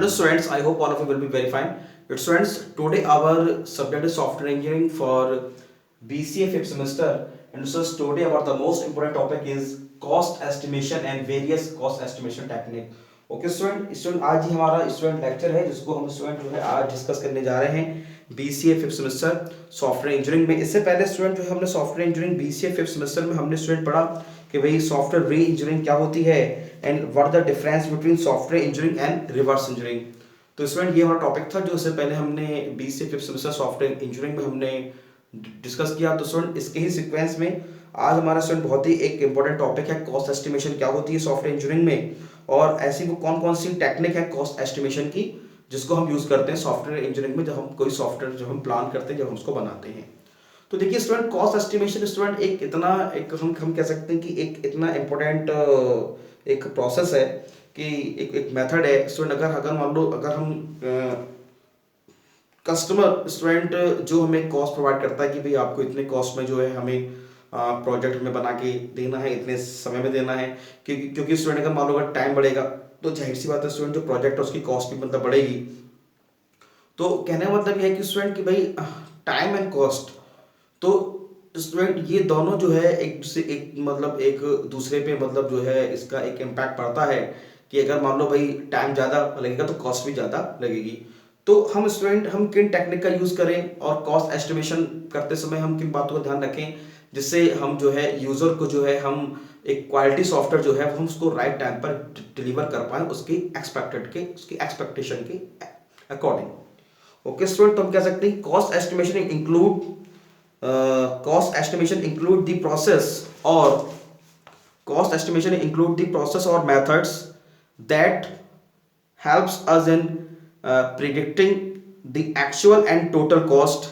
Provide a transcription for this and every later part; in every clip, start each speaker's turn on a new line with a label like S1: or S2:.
S1: Hello students, I hope all of you will be very fine. Good students, today our subject is software engineering for BCA fifth semester, and so today about the most important topic is cost estimation and various cost estimation technique. Okay student आज ही हमारा student lecture है जिसको हम student जो है आज discuss करने जा रहे हैं BCA fifth semester software engineering में। इससे पहले स्टूडेंट जो है हमने software engineering BCA fifth semester में हमने स्टूडेंट पढ़ा कि भाई सॉफ्टवेयर री इंजीनियरिंग क्या होती है and what the difference between software engineering and reverse engineering. तो स्टूडेंट ये हमारा टॉपिक था जो इससे पहले हमने BCA fifth semester software engineering में हमने डिस्कस किया। तो स्टूडेंट इसके ही सीक्वेंस में आज हमारा स्टूडेंट बहुत ही एक इंपॉर्टेंट टॉपिक है कॉस्ट एस्टिमेशन क्या होती है सॉफ्टवेयर इंजीनियरिंग में, और ऐसी वो कौन कौन सी टेक्निक है कॉस्ट एस्टिमेशन की जिसको हम यूज करते हैं सॉफ्टवेयर इंजीनियरिंग में जब हम कोई सॉफ्टवेयर जब हम प्लान करते हैं जब हम उसको बनाते हैं। तो देखिए स्टूडेंट कॉस्ट एस्टिमेशन स्टूडेंट एक इतना एक हम कह सकते हैं कि एक इतना इम्पोर्टेंट एक प्रोसेस है कि एक मेथड है स्टूडेंट। अगर अगर मान लो अगर हम कस्टमर स्टूडेंट जो हमें कॉस्ट प्रोवाइड करता है कि भाई आपको इतने कॉस्ट में जो है हमें प्रोजेक्ट हमें बना के देना है, इतने समय में देना है, क्योंकि स्टूडेंट अगर मान लो अगर टाइम बढ़ेगा तो जाहिर सी बात है स्टूडेंट जो प्रोजेक्ट है उसकी कॉस्ट भी मतलब बढ़ेगी। तो कहने का मतलब यह है कि स्टूडेंट कि भाई टाइम एंड कॉस्ट, तो स्टूडेंट ये दोनों जो है एक दूसरे पे मतलब जो है इसका एक इम्पैक्ट पड़ता है कि अगर मान लो भाई टाइम ज़्यादा लगेगा तो कॉस्ट भी ज़्यादा लगेगी। तो हम स्टूडेंट हम किन टेक्निक का यूज़ करें और कॉस्ट एस्टिमेशन करते समय हम किन बातों का ध्यान रखें जिससे हम जो है यूज़र को जो है हम एक क्वालिटी सॉफ्टवेयर जो है हम उसको राइट टाइम पर डिलीवर कर पाएँ उसकी एक्सपेक्टेशन के अकॉर्डिंग। ओके स्टूडेंट, तो हम कह सकते हैं cost estimation include the process or cost estimation include the process or methods that helps us in predicting the actual and total cost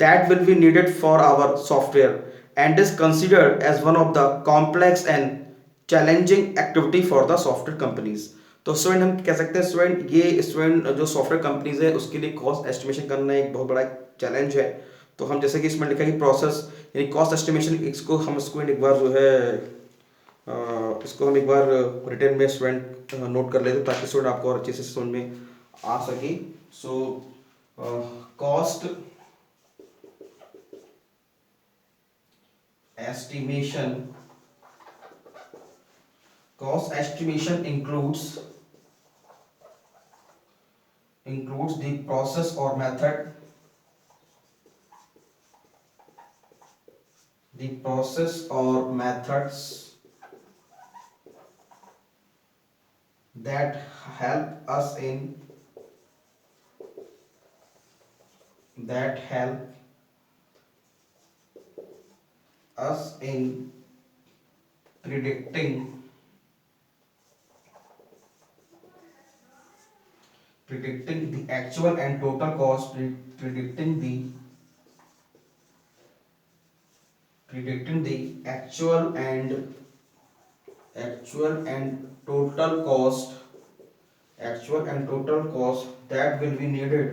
S1: that will be needed for our software and is considered as one of the complex and challenging activity for the software companies। तो student हम कह सकते हैं student ये student जो software companies है उसके लिए कॉस्ट एस्टिमेशन करना एक बहुत बड़ा चैलेंज है। तो हम जैसे कि इसमें लिखा है कि प्रोसेस यानी कॉस्ट एस्टिमेशन इसको एक बार जो है इसको हम एक बार रिटर्न में स्टूडेंट नोट कर लेते ताकि स्टूडेंट आपको और अच्छे से समझ में आ सके। So cost estimation includes the process or method the process or methods that help us in predicting the actual and total cost predicting the actual and total cost that will be needed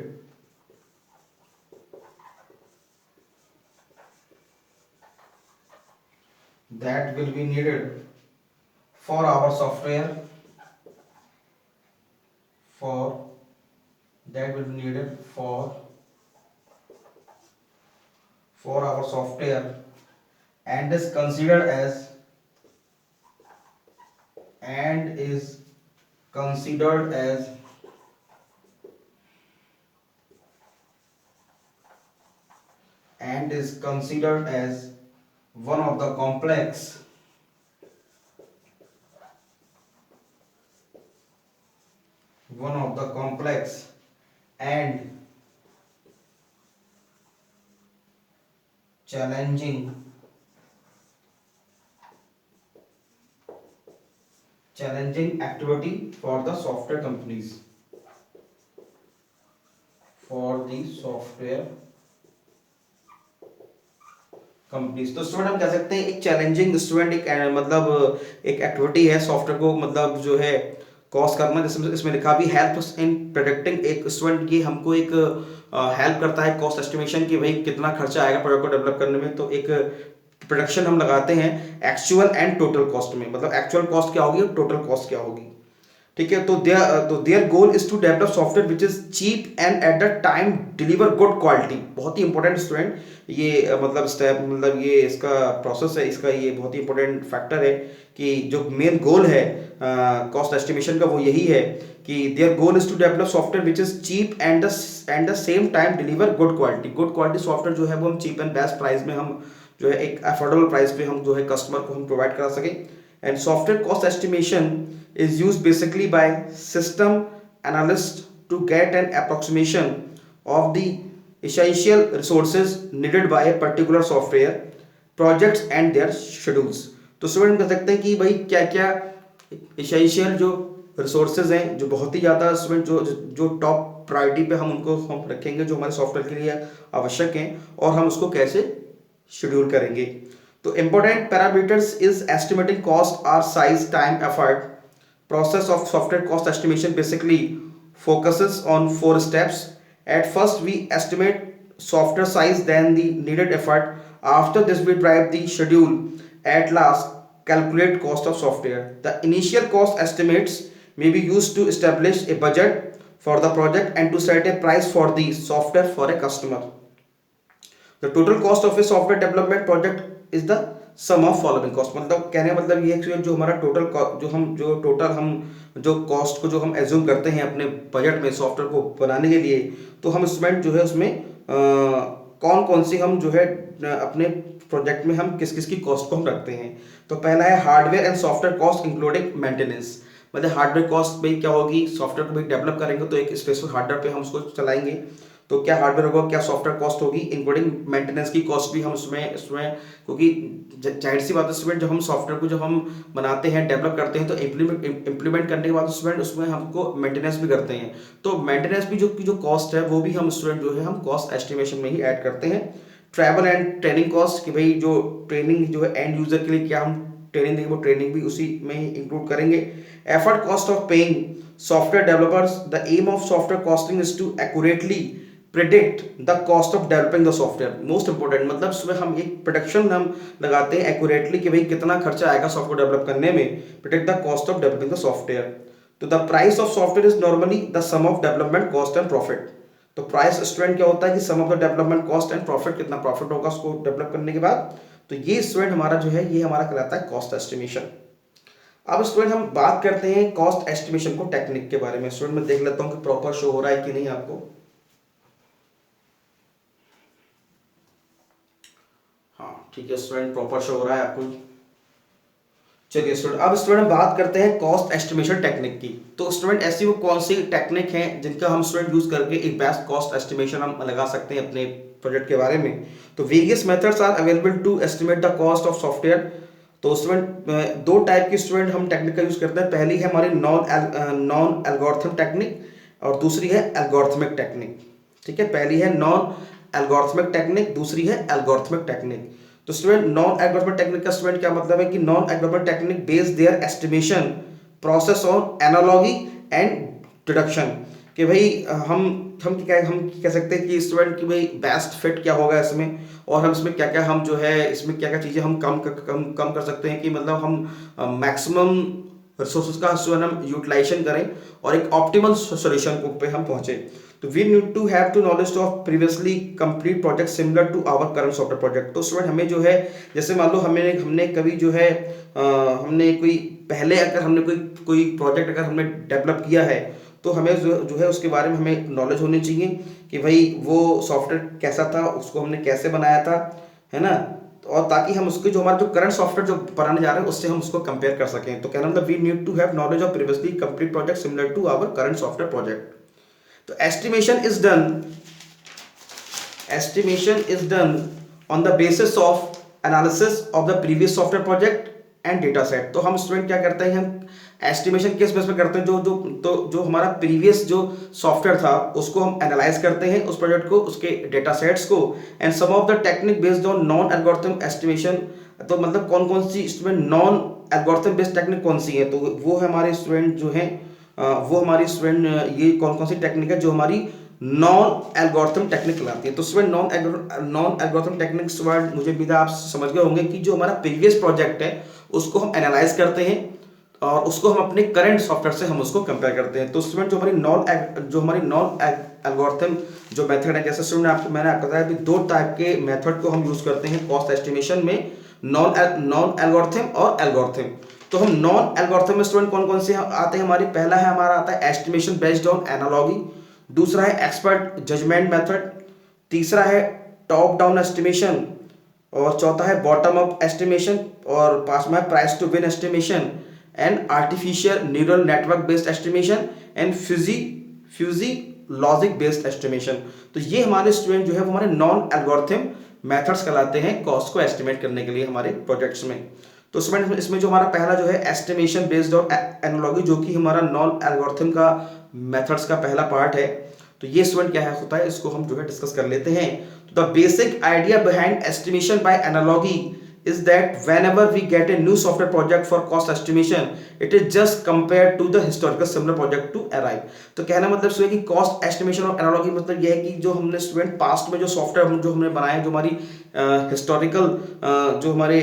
S1: for our software and is considered as one of the complex and challenging activity for the software companies तो student हम कह सकते हैं एक challenging student एक मतलब एक activity है सॉफ्टवेयर को मतलब जो है कॉस्ट करना, जैसे इसमें लिखा भी हेल्प इन प्रोडक्टिंग। एक स्टूडेंट ये हमको एक हेल्प करता है कॉस्ट एस्टिमेशन कि भाई कितना खर्चा आएगा प्रोडक्ट को डेवलप करने में। तो एक प्रोडक्शन हम लगाते हैं एक्चुअल एंड टोटल कॉस्ट में, मतलब एक्चुअल कॉस्ट क्या होगी और टोटल कॉस्ट क्या होगी। ठीक है। तो there goal is to develop software which is cheap and at the time deliver good quality. बहुत ही इंपॉर्टेंट स्टूडेंट ये मतलब स्टेप, मतलब ये इसका प्रोसेस है, इसका ये बहुत ही इंपॉर्टेंट फैक्टर है कि जो मेन गोल है कॉस्ट एस्टिमेशन का वो यही है कि there goal is to develop software which is cheap and the same time deliver good quality. Good quality software जो है वो हम चीप एंड बेस्ट प्राइस में हम जो है एक अफोर्डेबल प्राइस पे हम जो है कस्टमर को हम प्रोवाइड करा सकें। And software cost estimation is used basically by system analysts to get an approximation of the essential resources needed by a particular software projects and their schedules। तो student कह सकते हैं कि भाई क्या क्या essential जो रिसोर्सेज हैं जो बहुत ही ज़्यादा स्टूडेंट जो टॉप प्रायोरिटी पे हम उनको हम रखेंगे जो हमारे सॉफ्टवेयर के लिए आवश्यक हैं और हम उसको कैसे शेड्यूल करेंगे। तो important parameters is estimating cost or size time effort. Process of software cost estimation basically focuses on 4 steps. At first we estimate software size, then the needed effort. After this we drive the schedule. At last calculate cost of software. The initial cost estimates may be used to establish a budget for the project and to set a price for the software for a customer. The total cost of a software development project is the sum of following cost. मतलब कहने मतलब ये है जो हमारा total हम जो cost को जो हम एज्यूम करते हैं अपने बजट में सॉफ्टवेयर को बनाने के लिए, तो हम इसमें जो है उसमें कौन कौन सी हम जो है अपने प्रोजेक्ट में हम किस किस की कॉस्ट को हम रखते हैं। तो पहला है hardware and software cost including maintenance. मतलब हार्डवेयर कॉस्ट में क्या होगी, सॉफ्टवेयर को भी डेवलप करेंगे तो एक स्पेसिफिक हार्डवेयर पे हम उसको चलाएंगे तो क्या हार्डवेयर होगा, क्या सॉफ्टवेयर कॉस्ट होगी, इंक्लूडिंग मेंटेनेंस की कॉस्ट भी हम इसमें क्योंकि जाहिर सी बात है स्टूडेंट जब हम सॉफ्टवेयर को जब हम बनाते हैं डेवलप करते हैं तो इम्प्लीमेंट करने के बाद स्टूडेंट उसमें हमको मेंटेनेंस भी करते हैं। तो मेंटेनेंस भी जो कॉस्ट है वो भी हम स्टूडेंट जो है हम कॉस्ट एस्टिमेशन में ही ऐड करते हैं। ट्रैवल एंड ट्रेनिंग कॉस्ट कि भाई जो ट्रेनिंग जो है एंड यूजर के लिए क्या हम ट्रेनिंग देंगे वो ट्रेनिंग भी उसी में ही इंक्लूड करेंगे। Effort cost of paying software developers. The aim of software costing is to accurately predict the cost of developing the software. Most important मतलब उसमें हम एक प्रोडक्शन हम लगाते हैं एक्यूरेटली कि भाई कितना खर्चा आएगा सॉफ्टवेयर डेवलप करने में, predict the cost of developing the software. तो the price of software is normally the sum of development cost and profit. तो प्राइस स्टूडेंट क्या होता है कि sum of the development cost and profit, कितना profit होगा उसको डेवलप करने के बाद। तो ये स्टूडेंट हमारा जो है ये हमारा कहलाता है कॉस्ट एस्टिमेशन। अब स्टूडेंट हम बात करते हैं कॉस्ट एस्टिमेशन को टेक्निक के बारे में। स्टूडेंट मैं देख लेता हूँ कि प्रॉपर शो हो रहा है कि नहीं आपको। ठीक है स्टूडेंट प्रॉपर शो हो रहा है आपको। चलिए स्टूडेंट अब स्टूडेंट बात करते हैं कॉस्ट एस्टिमेशन टेक्निक की। तो स्टूडेंट ऐसी वो कौन सी टेक्निक हैं जिनका हम स्टूडेंट यूज करके एक बेस्ट कॉस्ट एस्टिमेशन हम लगा सकते हैं अपने प्रोजेक्ट के बारे में। तो various methods are available to estimate the cost of software. तो स्टूडेंट दो टाइप की स्टूडेंट हम टेक्निक का यूज करते हैं। पहली है हमारी नॉन एल्गोरिथम टेक्निक और दूसरी है एल्गोरिथमिक टेक्निक। ठीक है, पहली है नॉन एल्गोरिथमिक टेक्निक, दूसरी है एल्गोरिथमिक टेक्निक। तो स्टूडेंट नॉन एल्गोरिथमिक टेक्निक का स्टूडेंट क्या मतलब है कि non algorithmic technique base their estimation process on analogy and deduction. कि भाई हम कह सकते हैं कि स्टूडेंट की भाई बेस्ट फिट क्या होगा इसमें और हम इसमें क्या क्या हम जो है इसमें क्या क्या चीज़ें हम कम कर सकते हैं कि मतलब हम मैक्सिमम रिसोर्सेज का स्टूडेंट हम यूटिलाइजेशन करें और एक ऑप्टिमल सोल्यूशन पे हम पहुंचे। तो we need to have to knowledge of previously complete project similar to our current software project. तो स्टूडेंट हमें जो है जैसे मान लो हमने कभी जो है हमने कोई पहले अगर हमने कोई प्रोजेक्ट अगर हमने डेवलप किया है तो हमें जो है उसके बारे में हमें नॉलेज होनी चाहिए कि भाई वो सॉफ्टवेयर कैसा था, उसको हमने कैसे बनाया था, है ना। और ताकि हम उसके जो हमारा जो करंट सॉफ्टवेयर जो बनाने जा रहे हैं उससे हम उसको कंपेयर कर सकें। तो कहना मतलब we need to have knowledge of previously complete project similar to our current software project. तो estimation is done on the basis of analysis of the previous software project and data set। तो हम student क्या करते हैं, हम estimation किस base पे करते हैं, जो हमारा प्रीवियस जो सॉफ्टवेयर था उसको हम एनालाइज करते हैं उस प्रोजेक्ट को, उसके डेटा सेट्स को। And some of the technique based on non algorithm estimation. तो मतलब कौन कौन सी student non algorithm based technique कौन सी है, तो वो हमारे स्टूडेंट जो हैं वो हमारी स्टूडेंट ये कौन कौन सी टेक्निक है जो हमारी नॉन एल्गोरिथम टेक्निक कहलाती है। तो student non algorithm technique student मुझे भी आप समझ गए होंगे कि जो हमारा प्रीवियस प्रोजेक्ट है उसको हम एनालाइज करते हैं और उसको हम अपने करंट सॉफ्टवेयर से हम उसको कंपेयर करते हैं। तो स्टूडेंट जो हमारी नॉन एल्गोरिथम जो मेथड है, जैसे स्टूडेंट मैंने आपको बताया कि दो टाइप के मेथड को हम यूज करते हैं कॉस्ट एस्टिमेशन में, नॉन एल्गोरिथम और एल्गोरिथम। तो हम नॉन एल्गोरिथम में स्टूडेंट कौन कौन से आते हैं हमारे, पहला है हमारा आता है एस्टिमेशन बेस्ड ऑन एनालॉजी, दूसरा है एक्सपर्ट जजमेंट मेथड, तीसरा है टॉप डाउन एस्टिमेशन, और चौथा है बॉटम अप एस्टिमेशन, और पांचवा है price to win estimation, and artificial neural network based estimation, and fuzzy logic based estimation. तो ये हमारे स्टूडेंट जो है वो हमारे नॉन एल्गोरिथम मेथड्स कहलाते हैं कॉस्ट को एस्टिमेट करने के लिए हमारे प्रोजेक्ट्स में। तो स्टूडेंट इसमें जो हमारा पहला जो है एस्टिमेशन बेस्ड ऑन एनालॉजी, जो कि हमारा नॉन एल्गोरिथम का मेथड्स का पहला पार्ट है। तो ये स्टूडेंट क्या है होता है, इसको हम जो है डिस्कस कर लेते हैं। तो the basic idea behind estimation by analogy is that whenever we get a new software project for cost estimation, it is just compared to the historical similar project to arrive। तो कहना मतलब है कि cost estimation और analogy मतलब यह है कि जो हमने स्टूडेंट पास्ट में जो सॉफ्टवेयर जो हमने बनाए, जो हमारी हिस्टोरिकल जो हमारे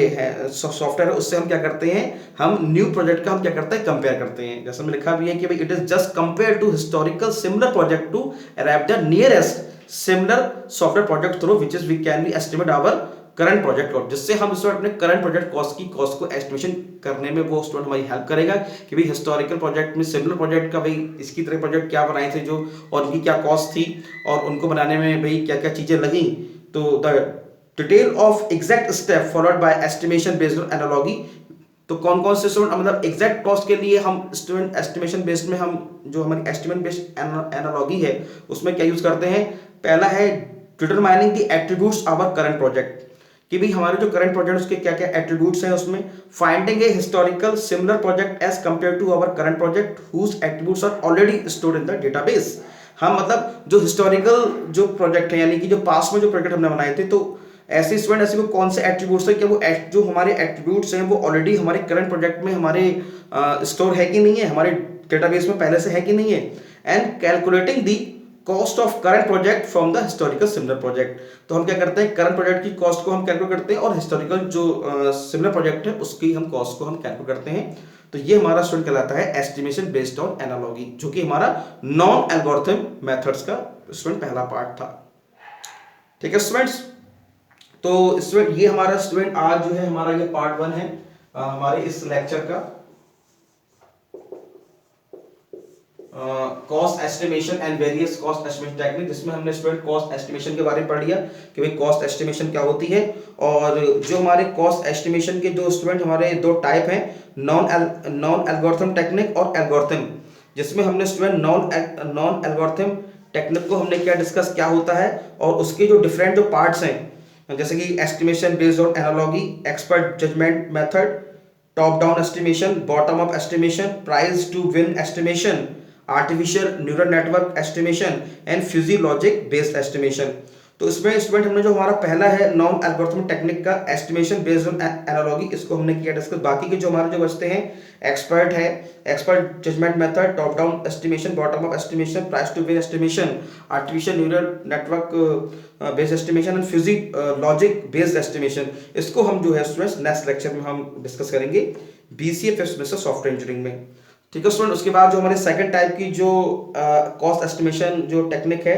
S1: सॉफ्टवेयर है, उससे हम क्या करते हैं, हम न्यू प्रोजेक्ट का हम क्या करते हैं, कंपेयर करते हैं। जैसे में लिखा भी है कि भाई it is just compare to historical similar project to arrive the nearest similar software project through which is we can be estimate our current project cost, जिससे हम स्टूडेंट अपने करंट प्रोजेक्ट कॉस्ट को एस्टिमेशन करने में वो student हमारी help करेगा कि भाई हिस्टोरिकल प्रोजेक्ट में सिमिलर प्रोजेक्ट का भाई इसकी तरह प्रोजेक्ट क्या बनाए थे जो, और उनकी क्या कॉस्ट थी, और उनको बनाने में भाई क्या क्या चीजें लगी। तो the detail of exact step followed by estimation based on analogy. तो कौन कौन से स्टूडेंट मतलब एग्जैक्ट कॉस्ट के लिए हम स्टूडेंट एस्टिमेशन बेस्ड में हम जो हमारी एस्टिमेट बेस्ड एनालॉजी है उसमें क्या यूज करते हैं। पहला है determining the attributes of current project, कि भाई हमारे जो करंट प्रोजेक्ट उसके क्या क्या एट्रीब्यूट्स हैं उसमें। Finding a historical similar project as compare to our current project whose attributes are already stored in the database. हम मतलब जो हिस्टोरिकल जो प्रोजेक्ट है, यानी कि जो पास्ट में जो प्रोजेक्ट हमने बनाए थे, तो ऐसे स्टूडेंट ऐसे वो कौन से एट्रीब्यूट्स है कि वो जो हमारे एट्रीब्यूट्स हैं वो ऑलरेडी हमारे करंट प्रोजेक्ट में हमारे स्टोर है कि नहीं है, हमारे डेटाबेस में पहले से है कि नहीं है। And calculating the cost of current project from the historical similar project. तो हम क्या करते हैं, करंट प्रोजेक्ट की कॉस्ट को हम कैलकुलेट करते हैं और हिस्टोरिकल जो सिमिलर प्रोजेक्ट है उसकी हम कॉस्ट को हम कैलकुलेट करते हैं। तो ये हमारा स्टूडेंट कहलाता है एस्टिमेशन बेस्ड ऑन एनालॉजी, जो कि हमारा नॉन एल्गोरिथम मेथड्स का स्टूडेंट पहला पार्ट था। ठीक है स्टूडेंट्स, तो स्टूडेंट ये हमारा स्टूडेंट आज जो है हमारा ये पार्ट 1 है हमारे इस लेक्चर का, cost estimation and various cost estimation technique, जिसमें हमने स्टूडेंट कॉस्ट एस्टिमेशन के बारे में पढ़ लिया कि भाई कॉस्ट एस्टिमेशन क्या होती है। और जो हमारे कॉस्ट एस्टिमेशन के जो स्टूडेंट हमारे दो टाइप हैं, नॉन एल्गोरिथम टेक्निक और एल्गोरिथम, जिसमें हमने स्टूडेंट नॉन एल्गोरिथम टेक्निक को हमने क्या डिस्कस क्या होता है और उसके जो डिफरेंट जो पार्ट्स हैं, जैसे कि estimation based on analogy, expert judgment method, top down estimation, bottom up estimation, price to win estimation, artificial neural network estimation and fuzzy logic based estimation. तो इसमें स्टूडेंट हमने जो हमारा पहला है नॉन एल्गोरिथम टेक्निक का एस्टिमेशन बेस्ड ऑन एनालॉजी, इसको हमने किया डिस्कस। बाकी के जो हमारे जो बचते हैं एक्सपर्ट है, expert judgment method, top down estimation, bottom up estimation, price to win estimation, artificial neural network based estimation and fuzzy logic based estimation, इसको हम जो है स्टूडेंट्स नेक्स्ट लेक्चर में हम डिस्कस करेंगे BCA fifth semester software engineering में। ठीक है स्टूडेंट, उसके बाद जो हमारे सेकंड टाइप की जो कॉस्ट एस्टिमेशन जो टेक्निक है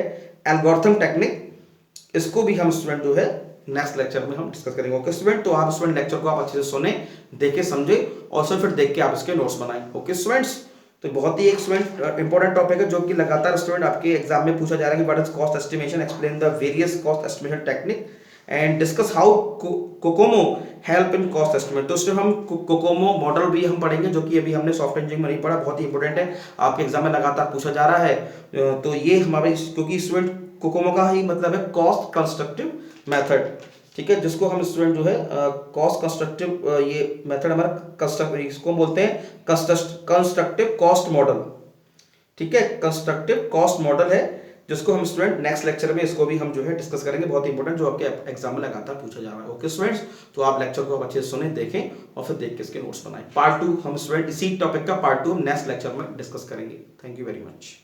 S1: एल्गोरिथम टेक्निक, इसको भी हम स्टूडेंट जो है नेक्स्ट लेक्चर में हम डिस्कस करेंगे। ओके स्टूडेंट, तो आप स्टूडेंट लेक्चर को आप अच्छे से सुने, देखे, समझे और फिर देख के आप इसके नोट्स बनाएं। ओके स्टूडेंट्स, तो बहुत ही एक स्टूडेंट इंपॉर्टेंट टॉपिक है जो कि लगातार स्टूडेंट आपके एग्जाम में पूछा जा रहा है कि what is cost estimation, explain the various cost estimation technique and discuss how Kokomo help in cost estimate. तो उसमें हम कोकोमो मॉडल भी हम पढ़ेंगे, जो कि अभी हमने सॉफ्टवेयर इंजीनियरिंग में नहीं पढ़ा, बहुत ही इंपॉर्टेंट है, आपके एग्जाम में लगातार पूछा जा रहा है। तो ये हमारे, क्योंकि स्टूडेंट कोकोमो का ही मतलब है कॉस्ट कंस्ट्रक्टिव मेथड, ठीक है, जिसको हम स्टूडेंट जो है कॉस्ट कंस्ट्रक्टिव ये मेथड हमारा कंस्ट्रक्टिव, इसको बोलते हैं कंस्ट्रक्टिव कॉस्ट मॉडल। ठीक है, कंस्ट्रक्टिव कॉस्ट मॉडल है, जिसको हम स्टूडेंट नेक्स्ट लेक्चर में इसको भी हम जो है डिस्कस करेंगे, बहुत इंपॉर्टेंट, जो आपके एग्जाम में लगातार पूछा जा रहा है। ओके स्टूडेंट्स, तो आप लेक्चर को अच्छे से सुने, देखें और फिर देख के इसके नोट्स बनाएं। पार्ट 2 हम स्टूडेंट इसी टॉपिक का पार्ट 2 हम नेक्स्ट लेक्चर में डिस्कस करेंगे। Thank you very much.